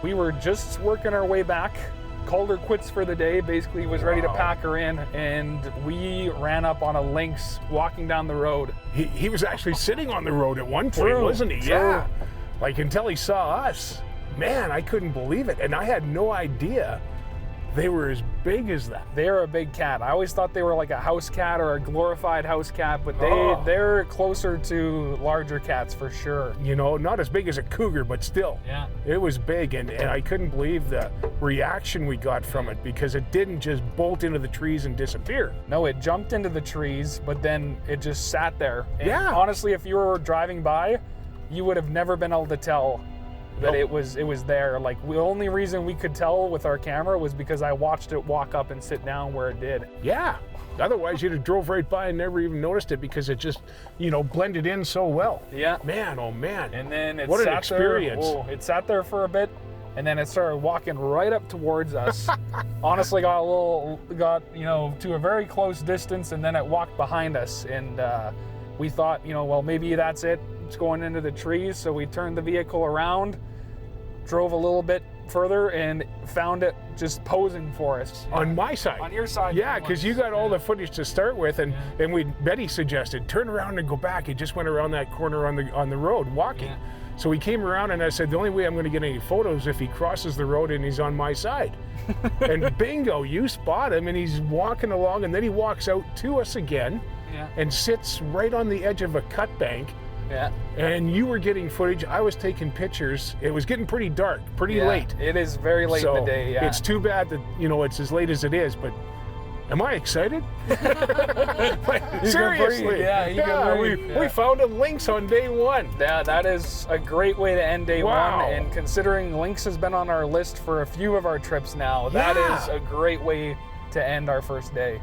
We were just working our way back, called her quits for the day, basically was ready to pack her in, and we ran up on a lynx walking down the road. He was actually sitting on the road at one point, wasn't he? True. Yeah. Like until he saw us. Man, I couldn't believe it. And I had no idea they were as big as that. They're a big cat. I always thought they were like a house cat or a glorified house cat, but they're closer to larger cats for sure. You know, not as big as a cougar, but still. Yeah. It was big, and I couldn't believe the reaction we got from it, because it didn't just bolt into the trees and disappear. No, it jumped into the trees, but then it just sat there. And Yeah. honestly, if you were driving by, you would have never been able to tell that it was there. Like, the only reason we could tell with our camera was because I watched it walk up and sit down where it did. Yeah. Otherwise, you'd have drove right by and never even noticed it, because it just, you know, blended in so well. Yeah. Man, oh man. And then it what sat an experience. there. It sat there for a bit, and then it started walking right up towards us. Honestly, got to a very close distance, and then it walked behind us, and we thought, well, maybe that's it. It's going into the trees, so we turned the vehicle around, drove a little bit further, and found it just posing for us. On my side. On your side. Yeah, because you got all the footage to start with, and Betty suggested turn around and go back. It just went around that corner on the road walking. Yeah. So we came around, and I said the only way I'm going to get any photos if he crosses the road and he's on my side. And bingo, you spot him, and he's walking along, and then he walks out to us again and sits right on the edge of a cut bank. Yeah. And you were getting footage. I was taking pictures. It was getting pretty dark, pretty late. It is very late in the day, yeah. It's too bad that, it's as late as it is, but am I excited? Seriously. We found a lynx on day one. Yeah, that is a great way to end day Wow. one. And considering lynx has been on our list for a few of our trips now, that is a great way to end our first day.